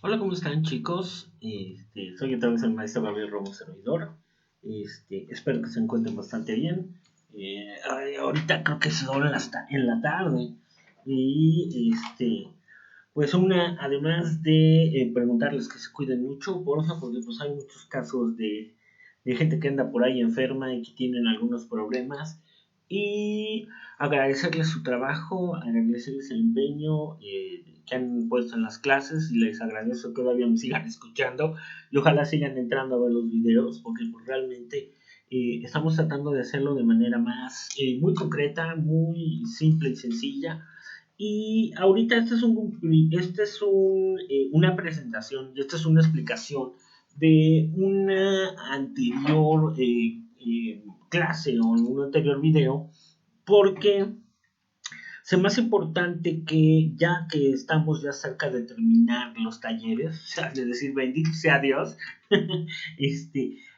Hola, ¿cómo están, chicos? Soy otra vez el maestro Gabriel Romo Servidor. Espero que se encuentren bastante bien. Ahorita creo que son en la tarde. Y pues además de preguntarles que se cuiden mucho, porfa, porque pues hay muchos casos de gente que anda por ahí enferma y que tienen algunos problemas. Y agradecerles su trabajo, agradecerles el empeño que han puesto en las clases y les agradezco que todavía me sigan escuchando y ojalá sigan entrando a ver los videos porque pues, realmente estamos tratando de hacerlo de manera más muy concreta, muy simple y sencilla. Y ahorita una presentación, esta es una explicación de una anterior clase o en un anterior video, porque se me hace importante que ya que estamos ya cerca de terminar los talleres, o sea, de decir bendito sea Dios,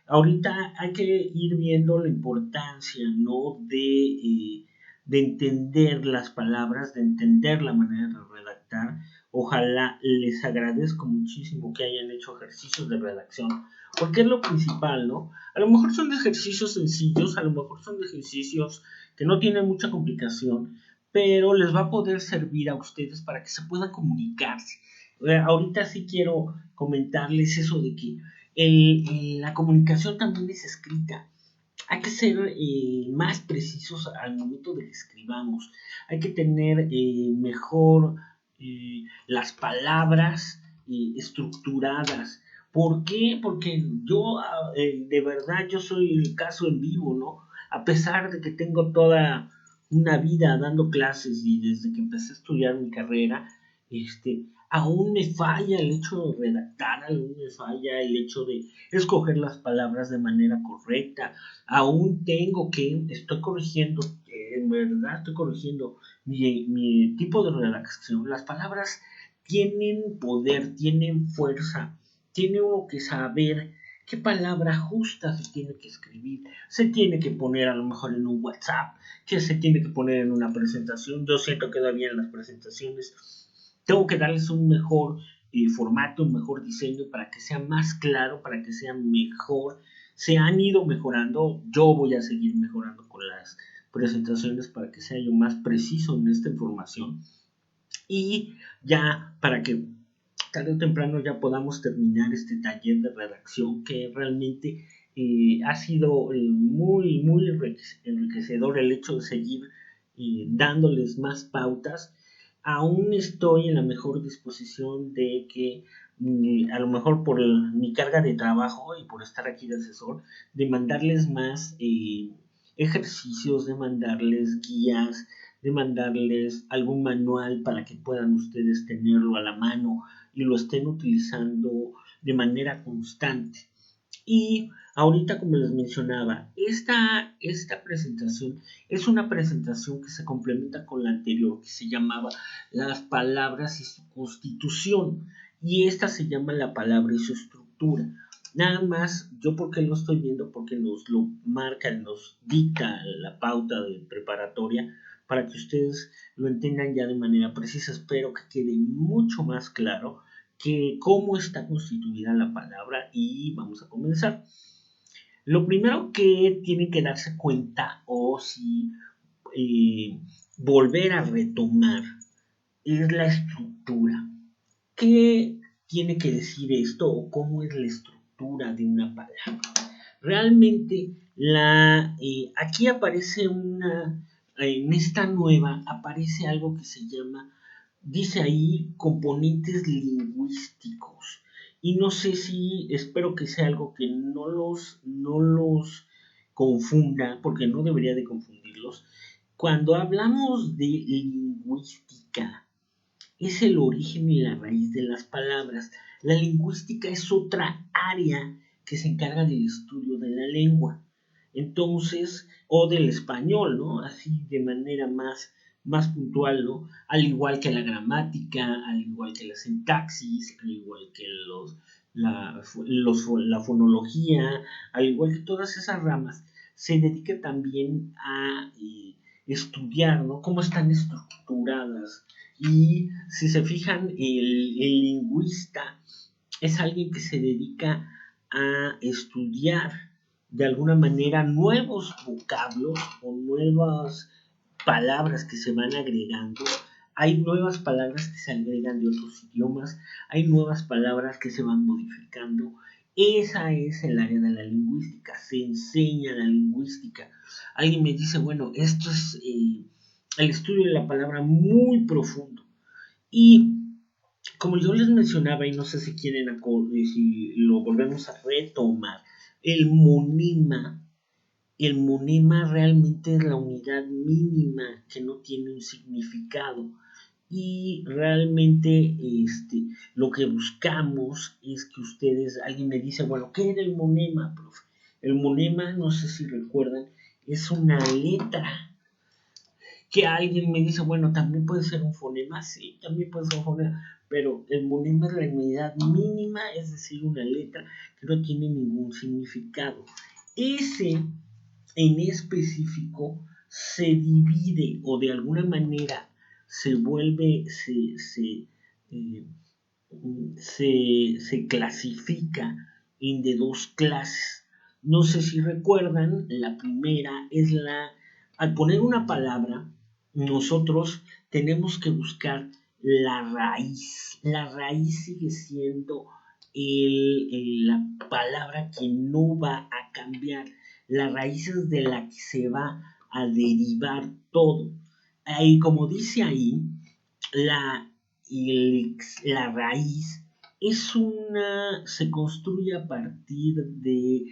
ahorita hay que ir viendo la importancia, ¿no? De entender las palabras, de entender la manera de redactar. Ojalá les agradezco muchísimo que hayan hecho ejercicios de redacción, porque es lo principal, ¿no? A lo mejor son de ejercicios sencillos, a lo mejor son de ejercicios que no tienen mucha complicación, pero les va a poder servir a ustedes para que se puedan comunicarse. Ahorita sí quiero comentarles eso de que la comunicación también es escrita. Hay que ser más precisos al momento de que escribamos. Hay que tener mejor las palabras estructuradas. ¿Por qué? Porque yo, de verdad, yo soy el caso en vivo, ¿no? A pesar de que tengo toda una vida dando clases y desde que empecé a estudiar mi carrera, aún me falla el hecho de redactar, aún me falla el hecho de escoger las palabras de manera correcta, aún estoy corrigiendo, en verdad estoy corrigiendo mi tipo de redacción. Las palabras tienen poder, tienen fuerza, tiene uno que saber qué palabra justa se tiene que escribir, se tiene que poner a lo mejor en un WhatsApp, que se tiene que poner en una presentación. Yo siento que todavía en las presentaciones tengo que darles un mejor formato, un mejor diseño para que sea más claro, para que sea mejor. Se han ido mejorando, yo voy a seguir mejorando con las presentaciones para que sea yo más preciso en esta información y ya para que tarde o temprano ya podamos terminar este taller de redacción que realmente ha sido muy enriquecedor el hecho de seguir dándoles más pautas. Aún estoy en la mejor disposición de que a lo mejor por mi carga de trabajo y por estar aquí de asesor, de mandarles más ejercicios, de mandarles guías, de mandarles algún manual para que puedan ustedes tenerlo a la mano y lo estén utilizando de manera constante. Y ahorita, como les mencionaba, esta presentación es una presentación que se complementa con la anterior, que se llamaba Las palabras y su constitución. Y esta se llama La palabra y su estructura. Nada más, yo porque lo estoy viendo, porque nos lo marca, nos dicta la pauta de preparatoria, para que ustedes lo entiendan ya de manera precisa. Espero que quede mucho más claro que cómo está constituida la palabra y vamos a comenzar. Lo primero que tienen que darse cuenta o si eh, volver a retomar es la estructura. ¿Qué tiene que decir esto o cómo es la estructura de una palabra? Realmente aquí aparece en esta nueva aparece algo que se llama, dice ahí, componentes lingüísticos. Y no sé si, espero que sea algo que no los confunda, porque no debería de confundirlos. Cuando hablamos de lingüística, es el origen y la raíz de las palabras. La lingüística es otra área que se encarga del estudio de la lengua. Entonces, o del español, ¿no? Así de manera más puntual, ¿no? Al igual que la gramática, al igual que la sintaxis, al igual que la fonología, al igual que todas esas ramas, se dedica también a estudiar, ¿no? Cómo están estructuradas Y si se fijan, el lingüista es alguien que se dedica a estudiar de alguna manera nuevos vocablos o nuevas palabras que se van agregando. Hay nuevas palabras que se agregan de otros idiomas, hay nuevas palabras que se van modificando. Esa es el área de la lingüística, se enseña la lingüística. Alguien me dice, bueno, esto es el estudio de la palabra muy profundo. Y como yo les mencionaba, y no sé si quieren, si lo volvemos a retomar, el monema, el monema realmente es la unidad mínima que no tiene un significado. Y realmente lo que buscamos es que ustedes, alguien me dice, bueno, ¿qué era el monema, profe? El monema, no sé si recuerdan, es una letra que alguien me dice, bueno, también puede ser un fonema, sí, también puede ser un fonema, pero el monema es la unidad mínima, es decir, una letra que no tiene ningún significado. Ese en específico se divide o de alguna manera se vuelve, eh, se clasifica en de dos clases. No sé si recuerdan, la primera es al poner una palabra, nosotros tenemos que buscar la raíz. La raíz sigue siendo la palabra que no va a cambiar. La raíz es de la que se va a derivar todo. Y como dice ahí, la, la raíz se construye a partir de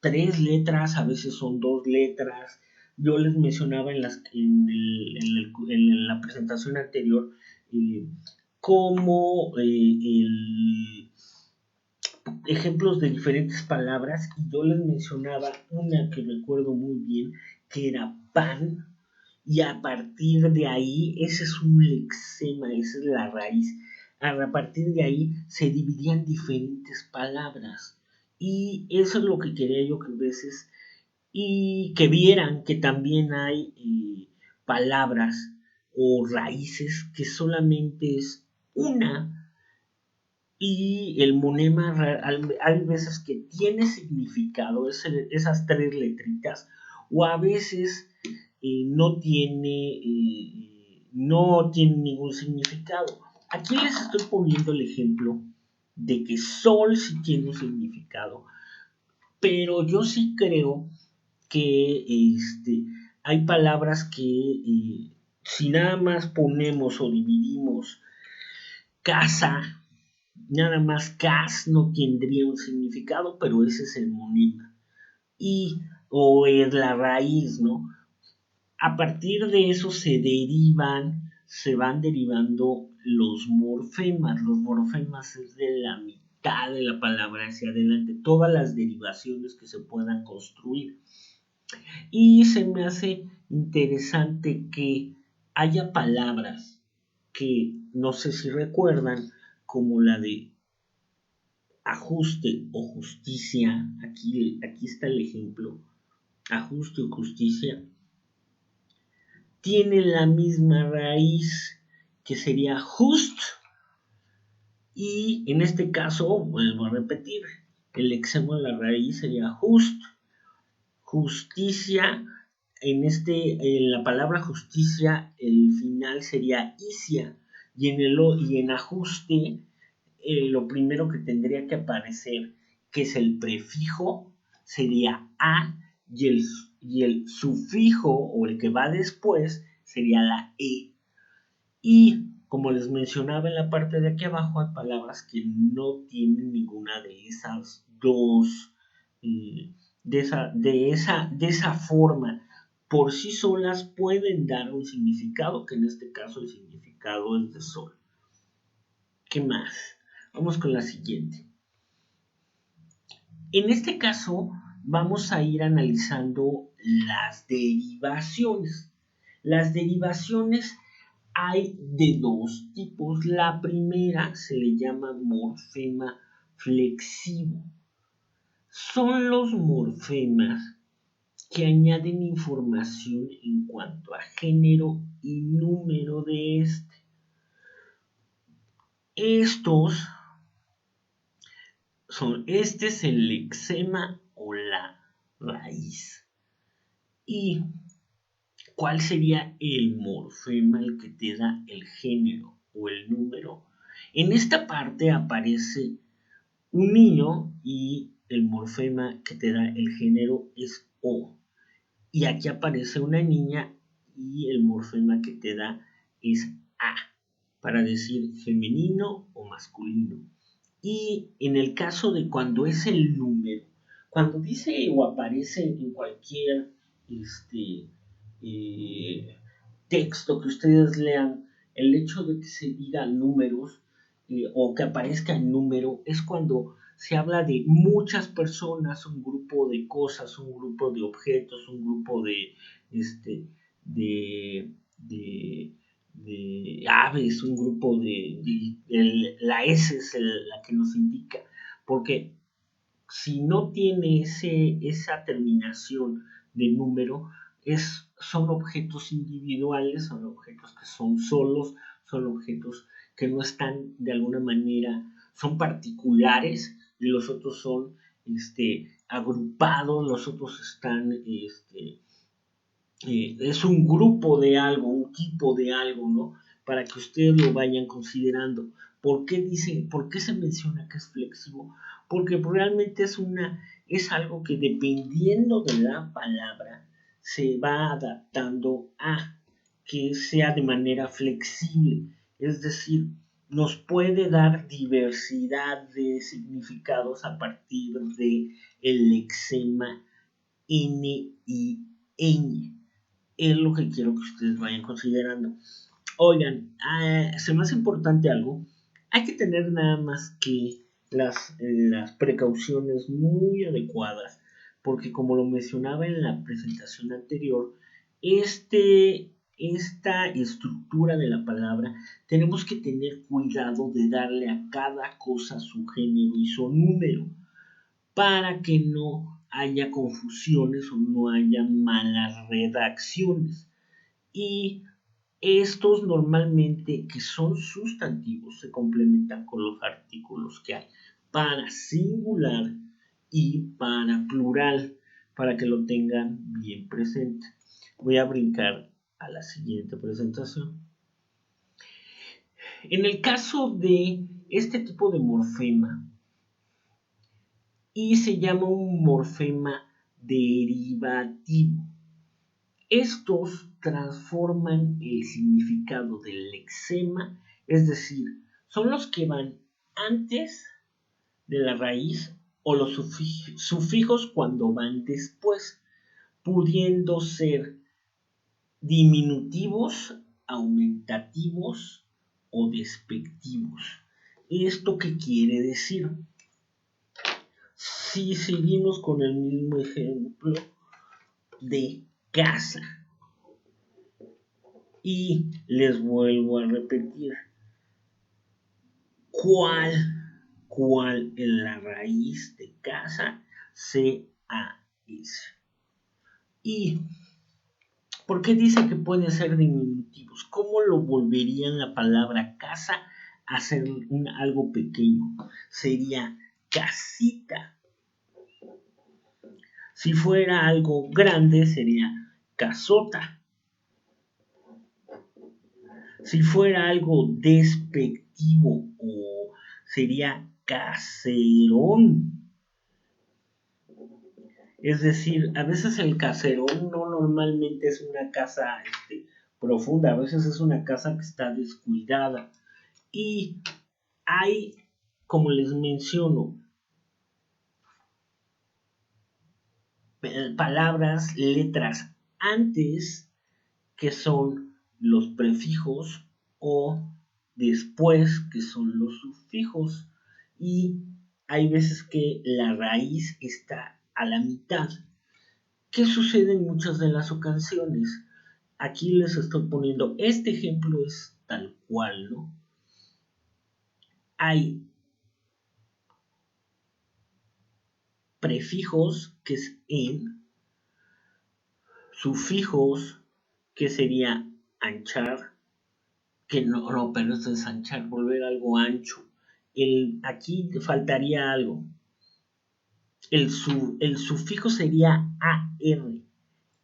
tres letras, a veces son dos letras. Yo les mencionaba en la presentación anterior como ejemplos de diferentes palabras, y yo les mencionaba una que recuerdo muy bien, que era pan, y a partir de ahí, ese es un lexema, esa es la raíz. A partir de ahí se dividían diferentes palabras. Y eso es lo que quería yo que veces y que vieran que también hay palabras o raíces que solamente es una, y el monema hay veces que tiene significado, esas tres letritas, o a veces no tiene ningún significado. Aquí les estoy poniendo el ejemplo de que sol sí tiene un significado, pero yo sí creo que hay palabras que si nada más ponemos o dividimos casa, nada más cas no tendría un significado, pero ese es el monema. O es la raíz, ¿no? A partir de eso se van derivando los morfemas. Los morfemas es de la mitad de la palabra hacia adelante, todas las derivaciones que se puedan construir. Y se me hace interesante que haya palabras que no sé si recuerdan, como la de ajuste o justicia. Aquí está el ejemplo. Ajuste o justicia tiene la misma raíz, que sería just, y en este caso, vuelvo a repetir, el lexema de la raíz sería just. Justicia, en la palabra justicia, el final sería isia, y en ajuste, lo primero que tendría que aparecer, que es el prefijo, sería a, y el sufijo o el que va después sería la e. Y como les mencionaba en la parte de aquí abajo, hay palabras que no tienen ninguna de esas dos, de esa forma. Por sí solas pueden dar un significado, que en este caso el significado es de sol. ¿Qué más? Vamos con la siguiente. En este caso, vamos a ir analizando las derivaciones. Las derivaciones hay de dos tipos. La primera se le llama morfema flexivo. Son los morfemas que añaden información en cuanto a género y número de este. Este es el lexema o la raíz. ¿Y cuál sería el morfema el que te da el género o el número? En esta parte aparece un niño y el morfema que te da el género es O. Y aquí aparece una niña y el morfema que te da es A, para decir femenino o masculino. Y en el caso de cuando es el número, cuando dice o aparece en cualquier texto que ustedes lean, el hecho de que se diga números o que aparezca el número es cuando se habla de muchas personas, un grupo de cosas, un grupo de objetos, un grupo de aves, un grupo la S es la que nos indica, porque si no tiene esa terminación de número, son objetos individuales, son objetos que son solos, son objetos que no están de alguna manera, son particulares y los otros son agrupados, los otros están, es un grupo de algo, un tipo de algo, ¿no? Para que ustedes lo vayan considerando. ¿Por qué se menciona que es flexivo? Porque realmente es algo que dependiendo de la palabra se va adaptando a que sea de manera flexible. Es decir, nos puede dar diversidad de significados a partir de el lexema N y ñ. Es lo que quiero que ustedes vayan considerando. Oigan, se me hace importante algo. Hay que tener nada más que las precauciones muy adecuadas, porque como lo mencionaba en la presentación anterior, esta estructura de la palabra, tenemos que tener cuidado de darle a cada cosa su género y su número, para que no haya confusiones o no haya malas redacciones. Y estos normalmente, que son sustantivos, se complementan con los artículos que hay para singular y para plural, para que lo tengan bien presente. Voy a brincar a la siguiente presentación. En el caso de este tipo de morfema, y se llama un morfema derivativo. Estos transforman el significado del lexema, es decir, son los que van antes de la raíz o los sufijos cuando van después, pudiendo ser diminutivos, aumentativos o despectivos. ¿Esto qué quiere decir? Si seguimos con el mismo ejemplo de casa, y les vuelvo a repetir, ¿cuál es la raíz de casa? C-A-S. ¿Y por qué dice que pueden ser diminutivos? ¿Cómo lo volverían la palabra casa a ser algo pequeño? Sería casita. Si fuera algo grande, sería casota. Si fuera algo despectivo, sería caserón. Es decir, a veces el caserón no normalmente es una casa profunda, a veces es una casa que está descuidada. Y hay, como les menciono, palabras, letras antes que son los prefijos o después que son los sufijos, y hay veces que la raíz está a la mitad. ¿Qué sucede en muchas de las ocasiones? Aquí les estoy poniendo, este ejemplo es tal cual, ¿no? Hay prefijos que es en, Sufijos, que sería anchar, que no, pero esto es anchar, volver algo ancho. Aquí faltaría algo. El sufijo sería AR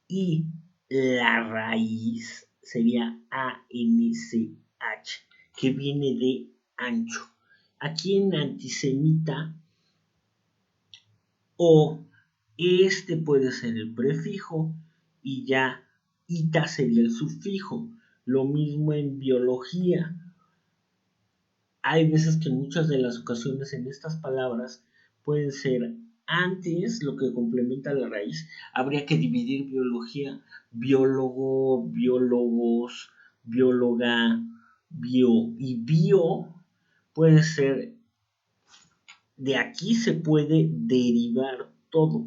y la raíz sería ANCH, que viene de ancho. Aquí en antisemita, o este puede ser el prefijo y ya ita sería el sufijo. Lo mismo en biología. Hay veces que en muchas de las ocasiones en estas palabras pueden ser antes lo que complementa la raíz. Habría que dividir biología, biólogo, biólogos, bióloga, bio y bio puede ser, de aquí se puede derivar todo.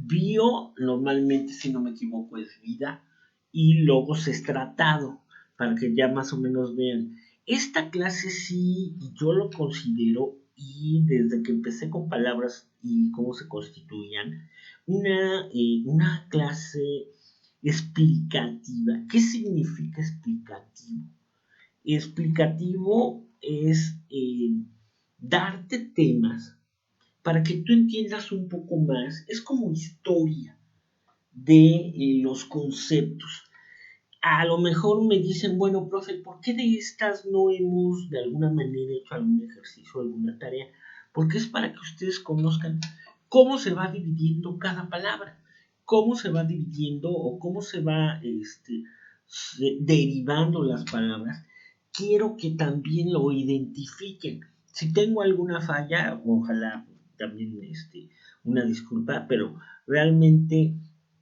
Bio normalmente, si no me equivoco, es vida y logos es tratado, para que ya más o menos vean. Esta clase sí yo lo considero, y desde que empecé con palabras y cómo se constituían, una clase explicativa. ¿Qué significa explicativo? Explicativo es darte temas para que tú entiendas un poco más. Es como historia de los conceptos. A lo mejor me dicen, bueno, profe, ¿por qué de estas no hemos de alguna manera hecho algún ejercicio, alguna tarea? Porque es para que ustedes conozcan cómo se va dividiendo cada palabra, cómo se va dividiendo o cómo se va derivando las palabras. Quiero que también lo identifiquen. Si tengo alguna falla, ojalá también una disculpa, pero realmente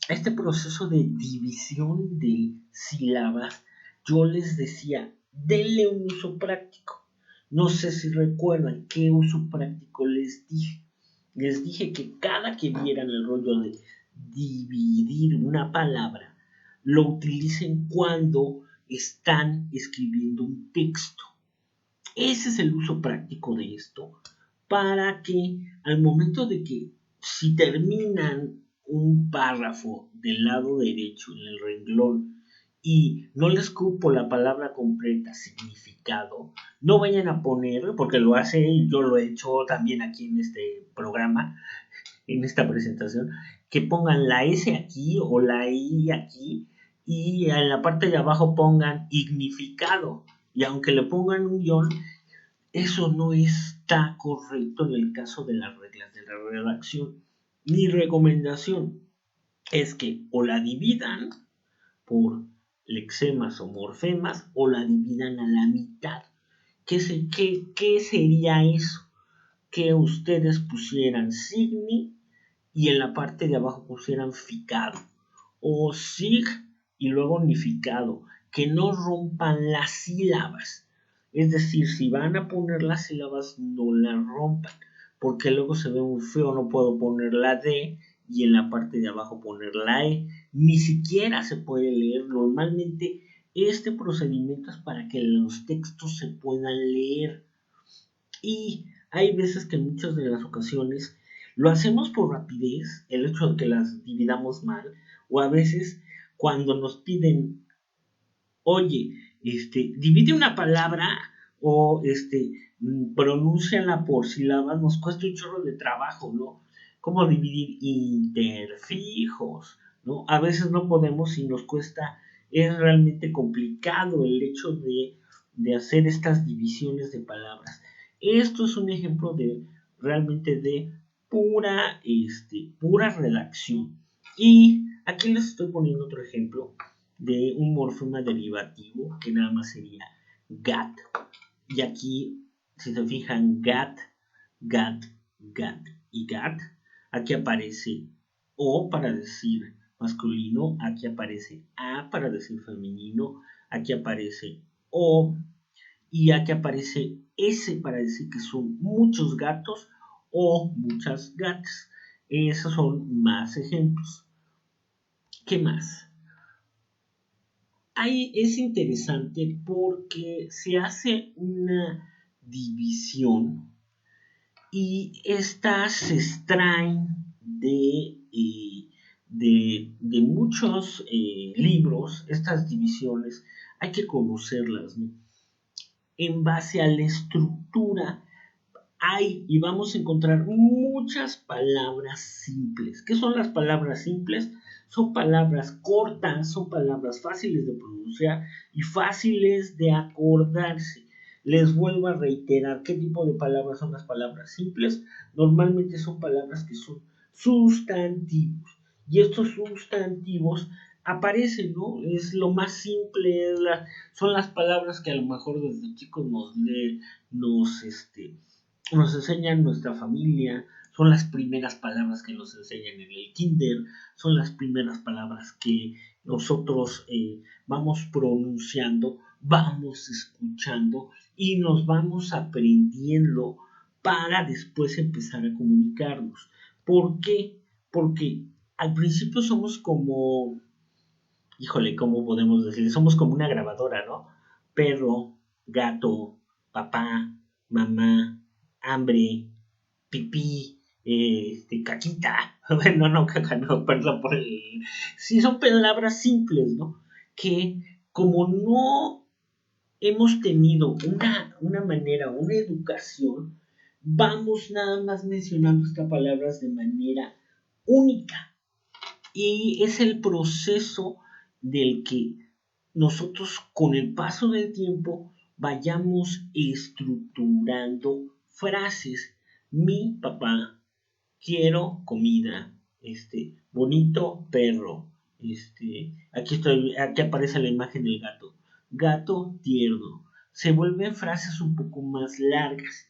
este proceso de división de sílabas, yo les decía, denle un uso práctico. No sé si recuerdan qué uso práctico les dije. Les dije que cada que vieran el rollo de dividir una palabra, lo utilicen cuando están escribiendo un texto. Ese es el uso práctico de esto, para que al momento de que si terminan un párrafo del lado derecho en el renglón y no les cupo la palabra completa, significado, no vayan a poner, porque lo hace y yo lo he hecho también aquí en este programa, en esta presentación, que pongan la S aquí o la I aquí y en la parte de abajo pongan significado. Y aunque le pongan un guión, eso no está correcto en el caso de las reglas de la redacción. Mi recomendación es que o la dividan por lexemas o morfemas o la dividan a la mitad. ¿Qué sería eso? Que ustedes pusieran signi y en la parte de abajo pusieran ficado, o sig y luego nificado, que no rompan las sílabas. Es decir, si van a poner las sílabas, no las rompan, porque luego se ve muy feo. No puedo poner la D y en la parte de abajo poner la E. Ni siquiera se puede leer. Normalmente este procedimiento es para que los textos se puedan leer. Y hay veces que en muchas de las ocasiones lo hacemos por rapidez, el hecho de que las dividamos mal, o a veces cuando nos piden, oye, divide una palabra o pronúnciala por sílabas, nos cuesta un chorro de trabajo, ¿no? ¿Cómo dividir interfijos? ¿No? A veces no podemos y nos cuesta, es realmente complicado el hecho de hacer estas divisiones de palabras. Esto es un ejemplo de realmente de pura redacción. Y aquí les estoy poniendo otro ejemplo de un morfema derivativo que nada más sería gat. Y aquí, si se fijan, gat, gat, gat y gat, aquí aparece O para decir masculino, aquí aparece A para decir femenino, aquí aparece O y aquí aparece S para decir que son muchos gatos o muchas gatas. Esos son más ejemplos. ¿Qué más? Ahí es interesante porque se hace una división y estas se extraen de muchos libros, estas divisiones, hay que conocerlas, ¿no? En base a la estructura hay y vamos a encontrar muchas palabras simples. ¿Qué son las palabras simples? Son palabras cortas, son palabras fáciles de pronunciar y fáciles de acordarse. Les vuelvo a reiterar qué tipo de palabras son las palabras simples. Normalmente son palabras que son sustantivos. Y estos sustantivos aparecen, ¿no? Es lo más simple, son las palabras que a lo mejor desde chicos nos, nos enseñan nuestra familia, son las primeras palabras que nos enseñan en el kinder, son las primeras palabras que nosotros vamos pronunciando, vamos escuchando y nos vamos aprendiendo para después empezar a comunicarnos. ¿Por qué? Porque al principio somos como, híjole, ¿cómo podemos decir? Somos como una grabadora, ¿no? Perro, gato, papá, mamá, hambre, pipí, caquita. Bueno, no, caca, no, perdón por el. Sí, son palabras simples, ¿no? Que como no hemos tenido una manera, una educación, vamos nada más mencionando estas palabras de manera única. Y es el proceso del que nosotros con el paso del tiempo vayamos estructurando frases. Mi papá, quiero comida, bonito perro, aquí aparece la imagen del gato, gato tierno. Se vuelven frases un poco más largas.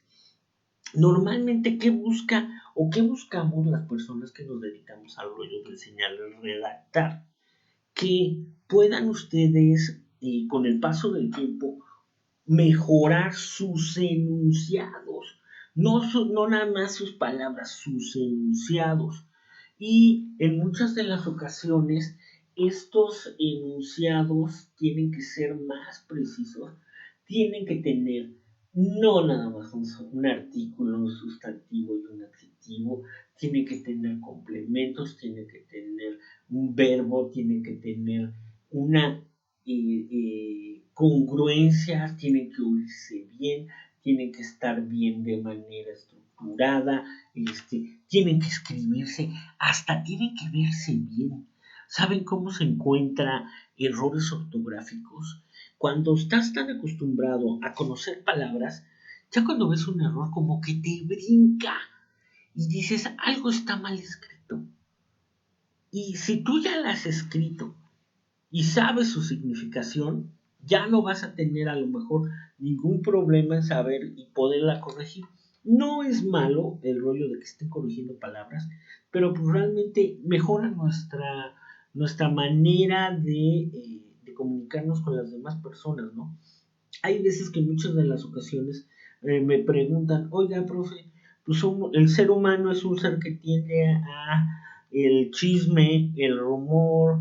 Normalmente, ¿qué busca o qué buscamos las personas que nos dedicamos al rollo de enseñar a redactar? Que puedan ustedes, con el paso del tiempo, mejorar sus enunciados. No nada más sus palabras, sus enunciados. Y en muchas de las ocasiones, estos enunciados tienen que ser más precisos, tienen que tener no nada más un artículo, un sustantivo y un adjetivo, tienen que tener complementos, tienen que tener un verbo, tienen que tener una congruencia, tienen que oírse bien, tienen que estar bien de manera estructurada, tienen que escribirse, hasta tienen que verse bien. ¿Saben cómo se encuentra errores ortográficos? Cuando estás tan acostumbrado a conocer palabras, ya cuando ves un error como que te brinca y dices, algo está mal escrito. Y si tú ya lo has escrito y sabes su significación, ya no vas a tener a lo mejor ningún problema en saber y poderla corregir. No es malo el rollo de que estén corrigiendo palabras, pero pues realmente mejora nuestra manera de comunicarnos con las demás personas, ¿no? Hay veces que en muchas de las ocasiones me preguntan, oiga, profe, pues el ser humano es un ser que tiende a el chisme, el rumor,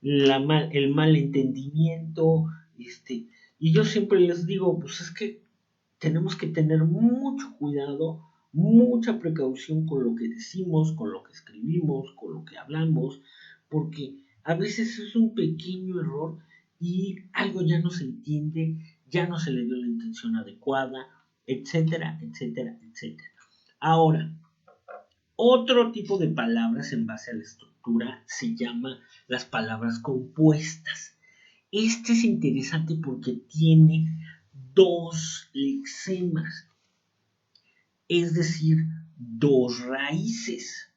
el mal entendimiento, y yo siempre les digo, pues es que tenemos que tener mucho cuidado, mucha precaución con lo que decimos, con lo que escribimos, con lo que hablamos, porque a veces es un pequeño error y algo ya no se entiende, ya no se le dio la intención adecuada, etcétera, etcétera, etcétera. Ahora, otro tipo de palabras en base a la estructura se llama las palabras compuestas. Este es interesante porque tiene dos lexemas, es decir, dos raíces.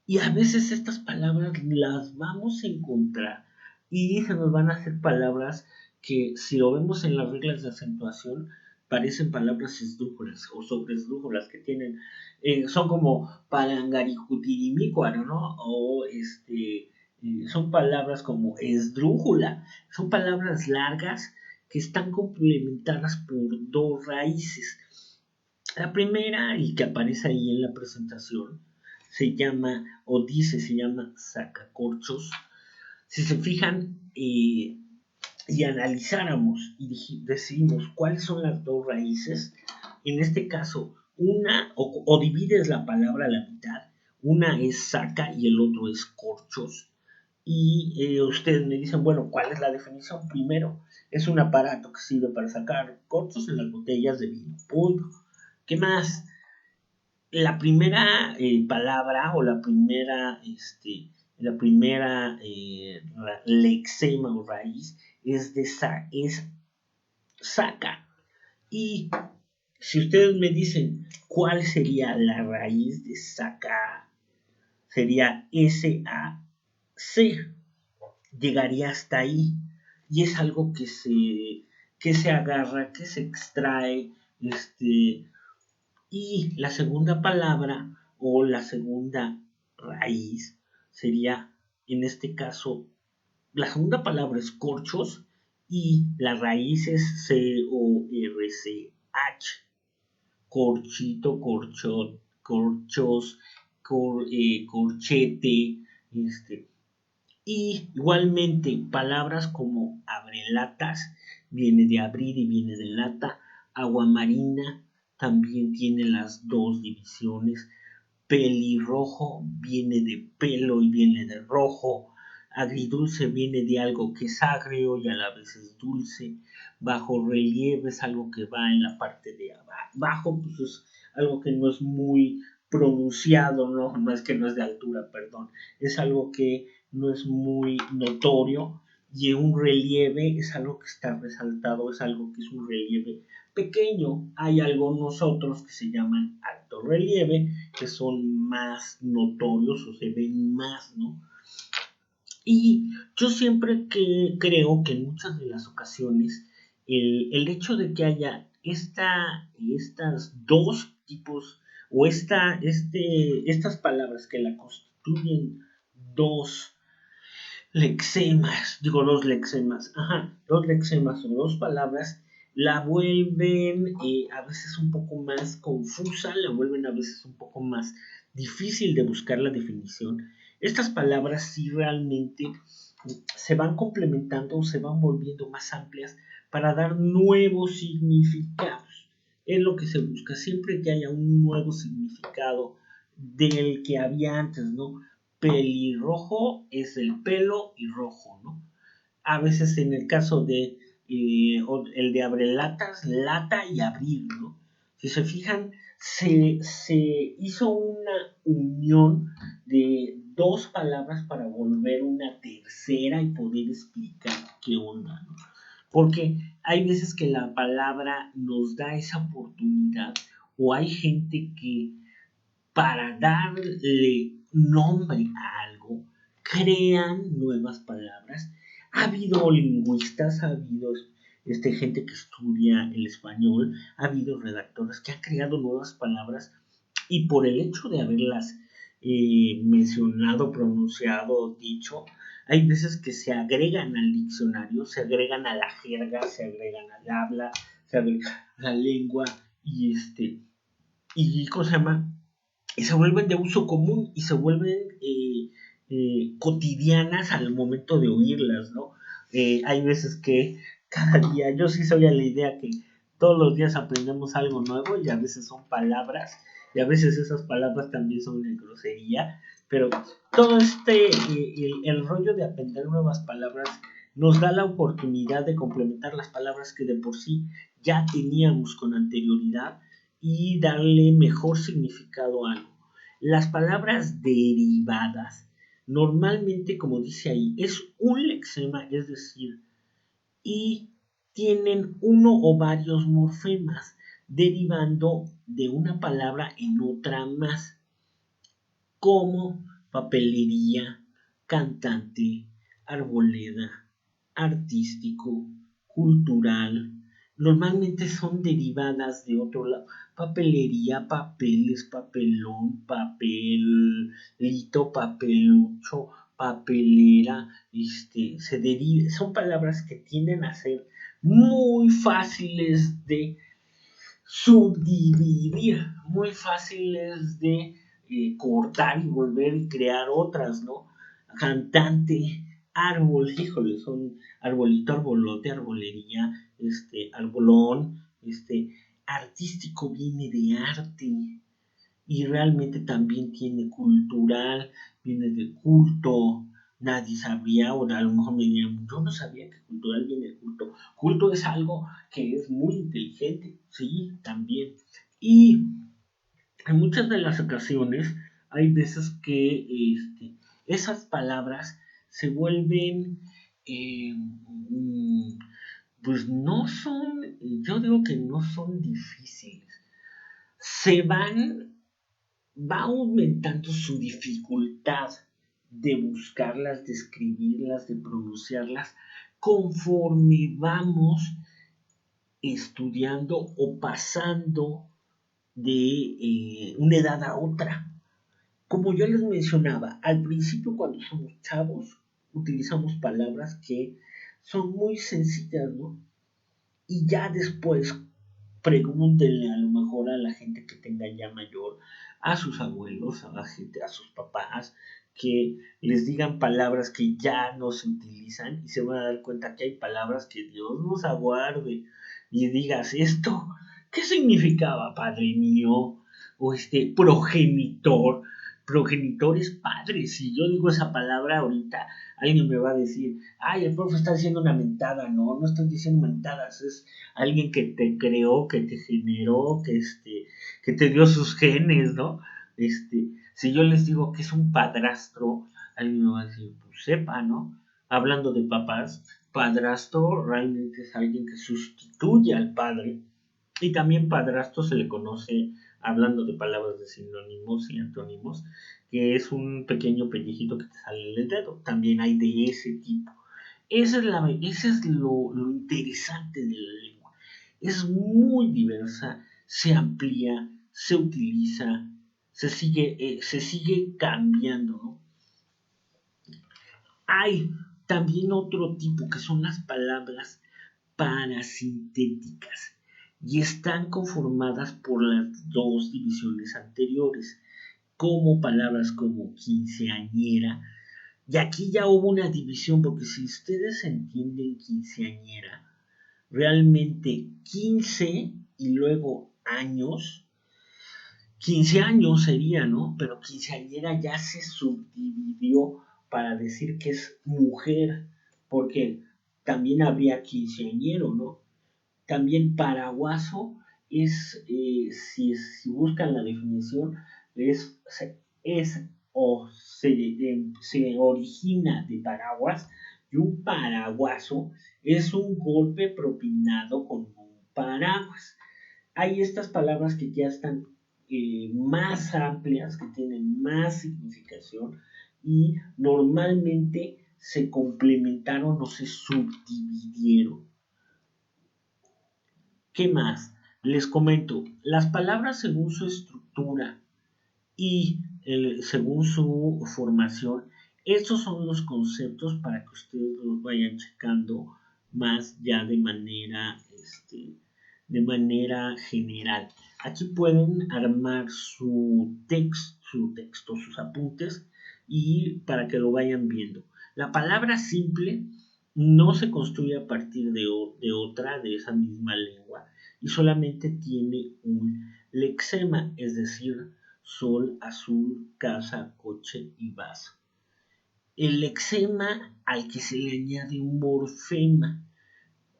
Y a veces estas palabras las vamos a encontrar y se nos van a hacer palabras que, si lo vemos en las reglas de acentuación, parecen palabras esdrújulas o sobresdrújulas que tienen, son como palangaricutirimícuaro, ¿no? O son palabras como esdrújula, son palabras largas que están complementadas por dos raíces. La primera, y que aparece ahí en la presentación, se llama, o dice, se llama sacacorchos. Si se fijan y analizáramos y decidimos cuáles son las dos raíces, en este caso, una, o divides la palabra a la mitad, Una es saca y el otro es corchos. Y ustedes me dicen, bueno, ¿cuál es la definición? Primero, es un aparato que sirve para sacar corchos en las botellas de vino. Punto. ¿Qué más? La primera palabra o la primera lexema o raíz es saca. Y si ustedes me dicen cuál sería la raíz de saca, sería S-A-C. Llegaría hasta ahí. Y es algo que se agarra, que se extrae, y la segunda palabra o la segunda raíz sería, en este caso, la segunda palabra es corchos y la raíz es C-O-R-C-H. Corchito, corchot, corchos, corchete, y igualmente palabras como abrelatas, viene de abrir y viene de lata, agua marina también tiene las dos divisiones, pelirrojo viene de pelo y viene de rojo, agridulce viene de algo que es agrio y a la vez es dulce, bajo relieve es algo que va en la parte de abajo, pues es algo que no es muy pronunciado, no es que no es de altura, perdón, es algo que no es muy notorio, y un relieve es algo que está resaltado, es algo que es un relieve pequeño. Hay algunos otros que se llaman alto relieve, que son más notorios o se ven más, ¿no? Y yo siempre creo que en muchas de las ocasiones el hecho de que haya estas dos tipos o estas palabras que la constituyen dos dos lexemas o dos palabras, la vuelven a veces un poco más confusa, la vuelven a veces un poco más difícil de buscar la definición. Estas palabras sí realmente se van complementando o se van volviendo más amplias para dar nuevos significados. Es lo que se busca, siempre que haya un nuevo significado del que había antes, ¿no? Pelirrojo es el pelo y rojo, ¿no? A veces en el caso de el de abrelatas, lata y abrir, ¿no? Si se fijan, se hizo una unión de dos palabras para volver una tercera y poder explicar qué onda, ¿no? Porque hay veces que la palabra nos da esa oportunidad o hay gente que para darle nombre a algo, crean nuevas palabras. Ha habido lingüistas, ha habido gente que estudia el español, ha habido redactores que han creado nuevas palabras y por el hecho de haberlas mencionado, pronunciado, dicho, hay veces que se agregan al diccionario, se agregan a la jerga, se agregan al habla, se agrega a la lengua y ¿cómo se llama? Y se vuelven de uso común y se vuelven cotidianas al momento de oírlas, ¿no? Hay veces que cada día, yo sí soy a la idea que todos los días aprendemos algo nuevo y a veces son palabras y a veces esas palabras también son de grosería, pero todo el rollo de aprender nuevas palabras nos da la oportunidad de complementar las palabras que de por sí ya teníamos con anterioridad y darle mejor significado a algo. Las palabras derivadas, normalmente, como dice ahí, es un lexema, es decir, y tienen uno o varios morfemas derivando de una palabra en otra más, como papelería, cantante, arboleda, artístico, cultural. Normalmente son derivadas de otro lado. Papelería, papeles, papelón, papelito, papelucho, papelera. Son palabras que tienden a ser muy fáciles de subdividir, muy fáciles de cortar y volver y crear otras, ¿no? Cantante, árbol, híjole, son arbolito, arbolote, arbolería, arbolón, artístico viene de arte, y realmente también tiene cultural, viene de culto, nadie sabía, o a lo mejor me dirían, yo no sabía que cultural viene de culto. Culto es algo que es muy inteligente, sí, también. Y en muchas de las ocasiones hay veces que esas palabras se vuelven, pues no son, yo digo que no son difíciles, se va aumentando su dificultad de buscarlas, de escribirlas, de pronunciarlas, conforme vamos estudiando o pasando de una edad a otra. Como yo les mencionaba, al principio cuando somos chavos utilizamos palabras que son muy sencillas, ¿no? Y ya después pregúntenle a lo mejor a la gente que tenga ya mayor, a sus abuelos, a la gente, a sus papás, que les digan palabras que ya no se utilizan y se van a dar cuenta que hay palabras que Dios nos aguarde y digas esto, ¿qué significaba, padre mío? O progenitor. Progenitor es padre. Si yo digo esa palabra ahorita, alguien me va a decir, ay, el profe está diciendo una mentada. No, no estoy diciendo mentadas, es alguien que te creó, que te generó, que te dio sus genes, ¿no? Si yo les digo que es un padrastro, alguien me va a decir, pues sepa, ¿no? Hablando de papás, padrastro realmente es alguien que sustituye al padre. Y también padrastro se le conoce, hablando de palabras de sinónimos y antónimos, que es un pequeño pellejito que te sale del dedo. También hay de ese tipo. Ese es lo interesante de la lengua. Es muy diversa, se amplía, se utiliza, se sigue cambiando, ¿no? Hay también otro tipo que son las palabras parasintéticas y están conformadas por las dos divisiones anteriores, como palabras como quinceañera. Y aquí ya hubo una división, porque si ustedes entienden quinceañera, realmente 15 y luego años, 15 años sería, ¿no? Pero quinceañera ya se subdividió para decir que es mujer, porque también habría quinceañero, ¿no? También paraguaso es, si buscan la definición, es, es o se origina de paraguas, y un paraguaso es un golpe propinado con un paraguas. Hay estas palabras que ya están más amplias, que tienen más significación y normalmente se complementaron o se subdividieron. ¿Qué más? Les comento, las palabras según su estructura y según su formación, estos son los conceptos para que ustedes los vayan checando más ya de manera general. Aquí pueden armar su texto, sus apuntes y para que lo vayan viendo. La palabra simple no se construye a partir de otra de esa misma lengua y solamente tiene un lexema, es decir, sol, azul, casa, coche y vaso. El lexema al que se le añade un morfema,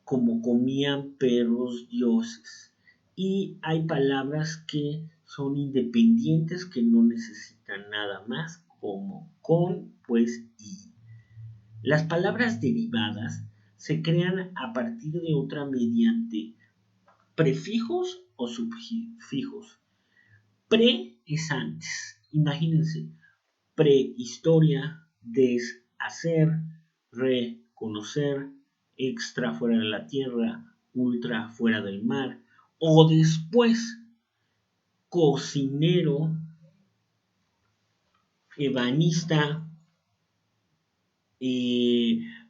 como comían perros dioses. Y hay palabras que son independientes, que no necesitan nada más, como con, pues y. Las palabras derivadas se crean a partir de otra mediante prefijos o sufijos. Pre es antes. Imagínense, prehistoria, deshacer, reconocer, extra fuera de la tierra, ultra fuera del mar. O después, cocinero, ebanista,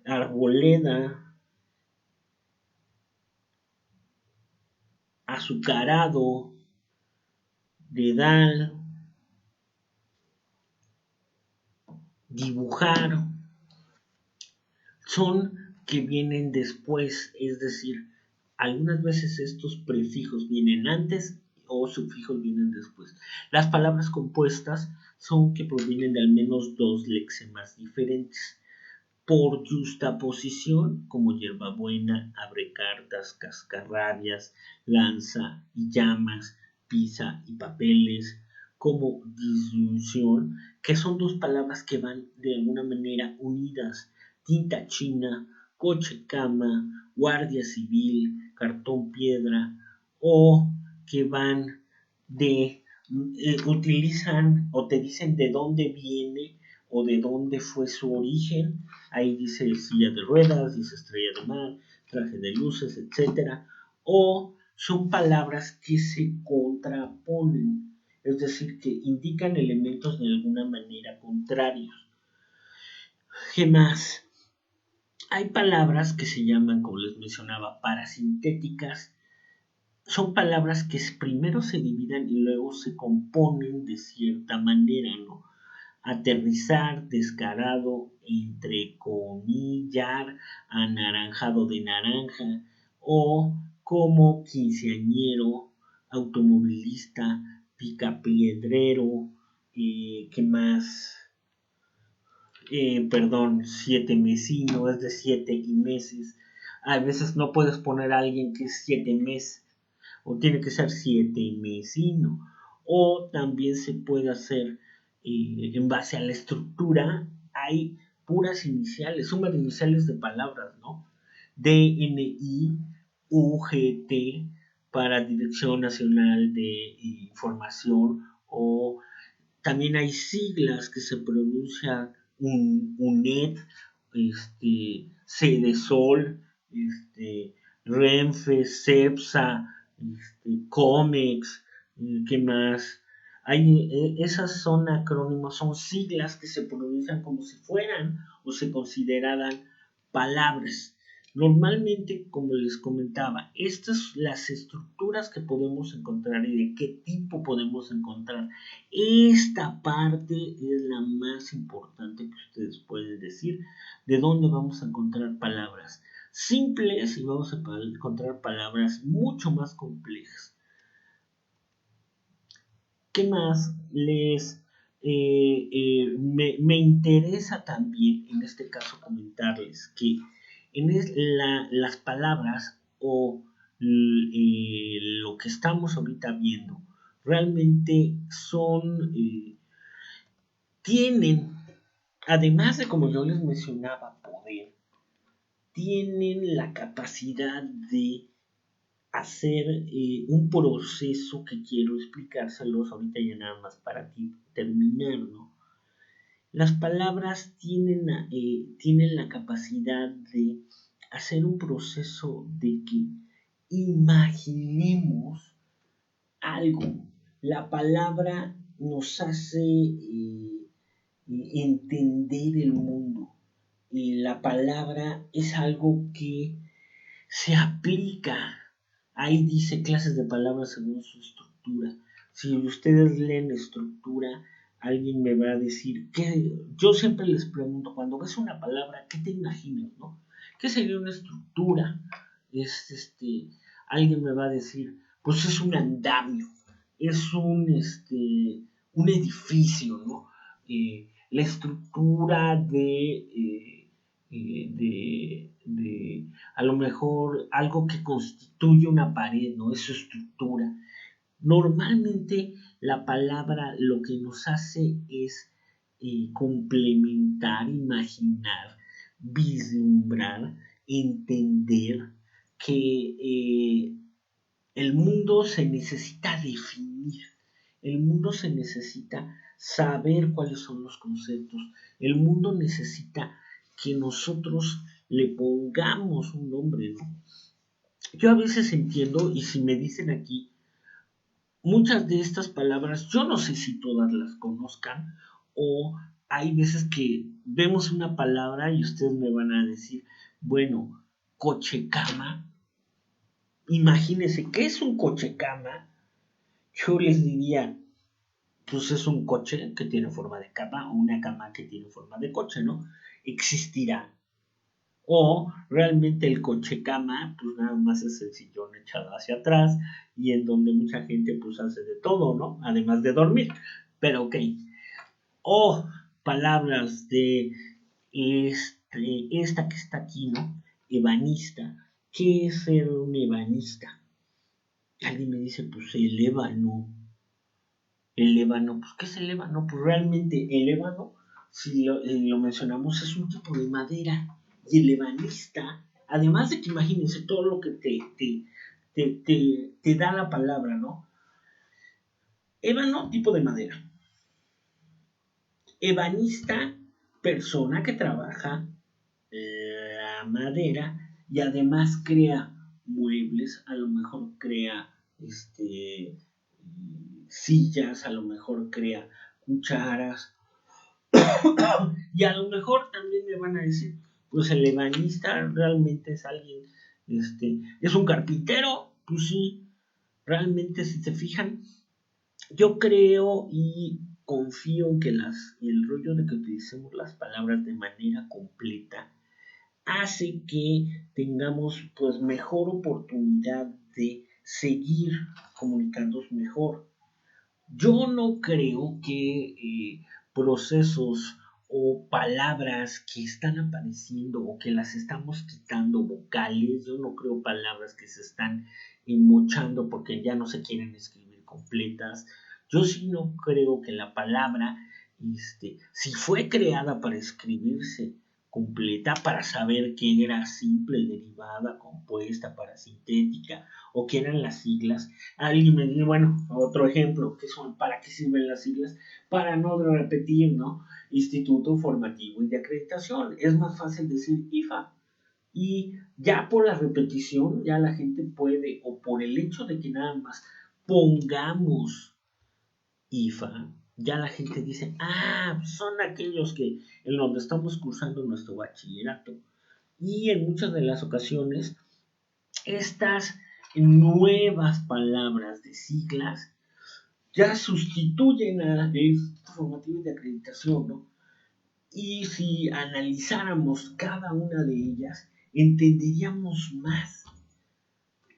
arboleda, azucarado, dedal, dibujar, son que vienen después, es decir, algunas veces estos prefijos vienen antes o sufijos vienen después. Las palabras compuestas son que provienen de al menos dos lexemas diferentes. Por justaposición, como hierbabuena, abre cartas, cascarrabias, lanza y llamas, pisa y papeles, como disyunción, que son dos palabras que van de alguna manera unidas, tinta china, coche cama, guardia civil, cartón piedra, o que van de, utilizan o te dicen de dónde viene o de dónde fue su origen. Ahí dice silla de ruedas, dice estrella de mar, traje de luces, etc. O son palabras que se contraponen, es decir, que indican elementos de alguna manera contrarios. ¿Qué más? Hay palabras que se llaman, como les mencionaba, parasintéticas. Son palabras que primero se dividen y luego se componen de cierta manera, ¿no? Aterrizar, descarado, entrecomillar, anaranjado de naranja, o como quinceañero, automovilista, picapiedrero, ¿qué más? Siete mesino, es de 7 meses. A veces no puedes poner a alguien que es 7 meses, o tiene que ser 7 mesino. O también se puede hacer en base a la estructura, hay puras iniciales, suma de iniciales de palabras, ¿no? DNI, UGT para Dirección Nacional de Información, o también hay siglas que se pronuncian UNED, CEDESOL, Renfe, CEPSA, COMEX, ¿qué más? Esas son acrónimos, son siglas que se pronuncian como si fueran o se consideraran palabras. Normalmente, como les comentaba, estas son las estructuras que podemos encontrar y de qué tipo podemos encontrar. Esta parte es la más importante que ustedes pueden decir, de dónde vamos a encontrar palabras simples y vamos a encontrar palabras mucho más complejas. ¿Qué más me interesa también en este caso comentarles que las palabras o lo que estamos ahorita viendo realmente tienen, además de, como yo les mencionaba, poder, tienen la capacidad de hacer un proceso que quiero explicárselos ahorita ya nada más para terminar, ¿no? Las palabras tienen la capacidad de hacer un proceso de que imaginemos algo. La palabra nos hace entender el mundo. La palabra es algo que se aplica. Ahí dice clases de palabras según su estructura. Si ustedes leen la estructura, alguien me va a decir que yo siempre les pregunto, cuando ves una palabra, ¿qué te imaginas, no? ¿Qué sería una estructura? Alguien me va a decir, pues es un andamio, es un edificio, ¿no? La estructura de a lo mejor algo que constituye una pared, ¿no? Es su estructura. Normalmente la palabra lo que nos hace es complementar, imaginar, vislumbrar, entender que el mundo se necesita definir, el mundo se necesita saber cuáles son los conceptos, el mundo necesita que nosotros le pongamos un nombre, ¿no? Yo a veces entiendo, y si me dicen aquí, muchas de estas palabras, yo no sé si todas las conozcan, o hay veces que vemos una palabra y ustedes me van a decir, bueno, coche cama, imagínense, ¿qué es un coche cama? Yo les diría, pues es un coche que tiene forma de cama o una cama que tiene forma de coche, ¿no? Existirá. O realmente el coche cama, pues nada más es el sillón echado hacia atrás y en donde mucha gente pues hace de todo, ¿no? Además de dormir. Pero ok. O palabras de esta que está aquí, ¿no? Ebanista. ¿Qué es ser un ebanista? Alguien me dice, pues el ébano. El ébano, pues ¿qué es el ébano? Pues realmente el ébano, si lo mencionamos, es un tipo de madera. Y el ebanista, además de que imagínense todo lo que te da la palabra, ¿no? Ébano, tipo de madera. Ebanista, persona que trabaja la madera y además crea muebles, a lo mejor crea sillas, a lo mejor crea cucharas y a lo mejor también me van a decir, pues el ebanista realmente es alguien, es un carpintero, pues sí, realmente si se fijan, yo creo y confío en que el rollo de que utilicemos las palabras de manera completa hace que tengamos pues mejor oportunidad de seguir comunicándonos mejor. Yo no creo que procesos o palabras que están apareciendo o que las estamos quitando vocales, yo no creo palabras que se están mochando porque ya no se quieren escribir completas. Yo sí no creo que la palabra, si fue creada para escribirse completa, para saber que era simple, derivada, compuesta, parasintética o que eran las siglas, alguien me dice, bueno, otro ejemplo, ¿qué son? ¿Para qué sirven las siglas? Para no repetir, ¿no? Instituto Formativo y de Acreditación. Es más fácil decir IFA. Y ya por la repetición, ya la gente puede, o por el hecho de que nada más pongamos IFA, ya la gente dice, son aquellos que en donde estamos cursando nuestro bachillerato. Y en muchas de las ocasiones, estas nuevas palabras de siglas ya sustituyen a este formativo de acreditación, ¿no? Y si analizáramos cada una de ellas, entenderíamos más.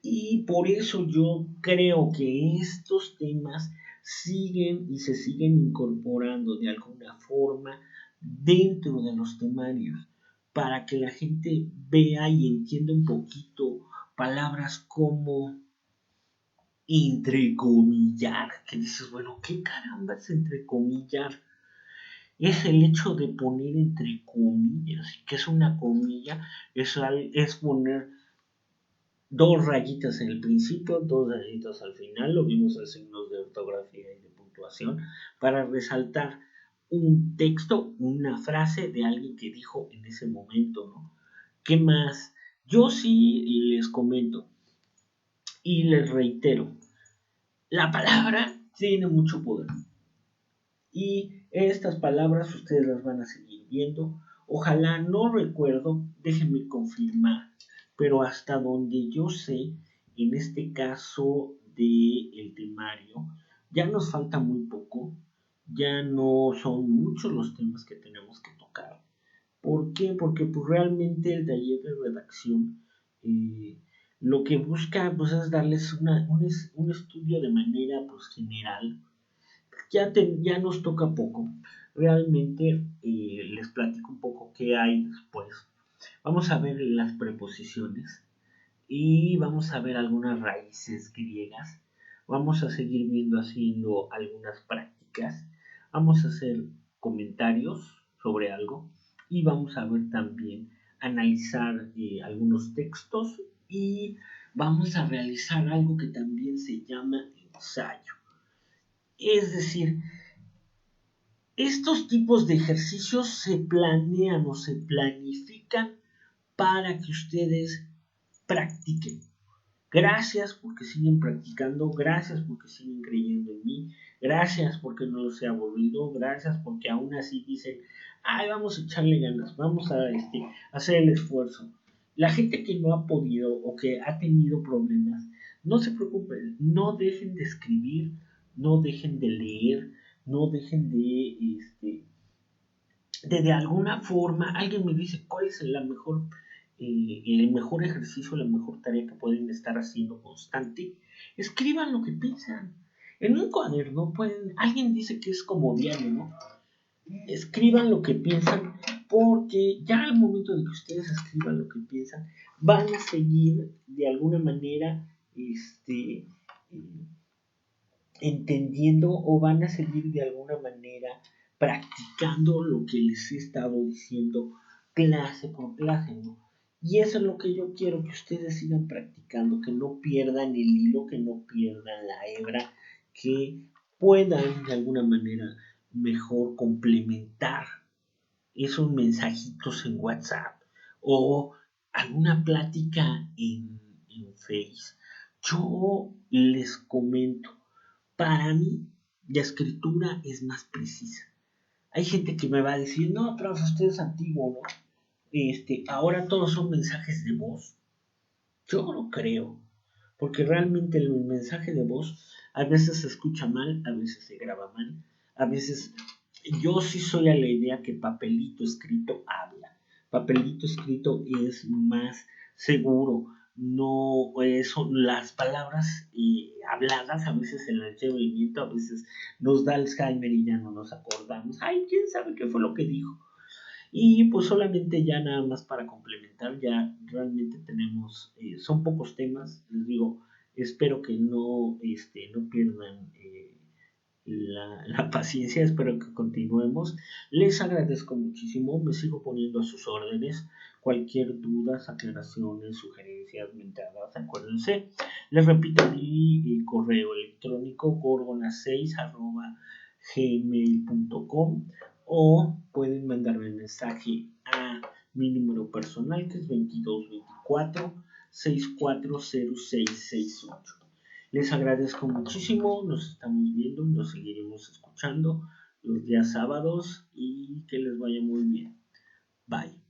Y por eso yo creo que estos temas siguen y se siguen incorporando de alguna forma dentro de los temarios para que la gente vea y entienda un poquito palabras como entrecomillar, que dices, bueno, ¿qué caramba es entrecomillar? Es el hecho de poner entre comillas. ¿Qué es una comilla? Es poner dos rayitas en el principio, dos rayitas al final, lo vimos en signos de ortografía y de puntuación, para resaltar un texto, una frase de alguien que dijo en ese momento, ¿no? ¿Qué más? Yo sí les comento y les reitero, la palabra tiene mucho poder. Y estas palabras ustedes las van a seguir viendo. Ojalá, no recuerdo, déjenme confirmar, pero hasta donde yo sé, en este caso del temario, ya nos falta muy poco, ya no son muchos los temas que tenemos que tocar. ¿Por qué? Porque pues, realmente el taller de redacción lo que busca pues, es darles un estudio de manera pues, general. Ya nos toca poco. Realmente les platico un poco qué hay después. Vamos a ver las preposiciones y vamos a ver algunas raíces griegas. Vamos a seguir viendo haciendo algunas prácticas. Vamos a hacer comentarios sobre algo y vamos a ver también analizar algunos textos y vamos a realizar algo que también se llama ensayo. Es decir, estos tipos de ejercicios se planean o se planifican para que ustedes practiquen. Gracias porque siguen practicando, gracias porque siguen creyendo en mí, gracias porque no los he aburrido, gracias porque aún así dicen, vamos a echarle ganas, vamos a hacer el esfuerzo. La gente que no ha podido o que ha tenido problemas, no se preocupen, no dejen de escribir, no dejen de leer, no dejen de alguna forma, alguien me dice, ¿cuál es la mejor el mejor ejercicio, la mejor tarea que pueden estar haciendo constante, escriban lo que piensan. En un cuaderno pueden, alguien dice que es como diario, ¿no? Escriban lo que piensan, porque ya al momento de que ustedes escriban lo que piensan, van a seguir de alguna manera entendiendo, o van a seguir de alguna manera practicando lo que les he estado diciendo clase por clase, ¿no? Y eso es lo que yo quiero, que ustedes sigan practicando, que no pierdan el hilo, que no pierdan la hebra, que puedan de alguna manera mejor complementar esos mensajitos en WhatsApp o alguna plática en Face. Yo les comento, para mí la escritura es más precisa. Hay gente que me va a decir, no, pero usted es antiguo, ¿no? Ahora todos son mensajes de voz. Yo no creo, porque realmente el mensaje de voz a veces se escucha mal, a veces se graba mal, a veces yo sí soy a la idea que papelito escrito habla. Papelito escrito es más seguro. No son las palabras habladas, a veces se las lleva el viento, a veces nos da Alzheimer y ya no nos acordamos. Ay, quién sabe qué fue lo que dijo. Y pues solamente ya nada más para complementar, ya realmente tenemos, son pocos temas, les digo, espero que no pierdan la paciencia, espero que continuemos. Les agradezco muchísimo, me sigo poniendo a sus órdenes. Cualquier duda, aclaraciones, sugerencias, mentadas, acuérdense. Les repito mi correo electrónico gorgona6@gmail.com, o pueden mandarme un mensaje a mi número personal, que es 2224 640668. Les agradezco muchísimo, nos estamos viendo, nos seguiremos escuchando los días sábados y que les vaya muy bien. Bye.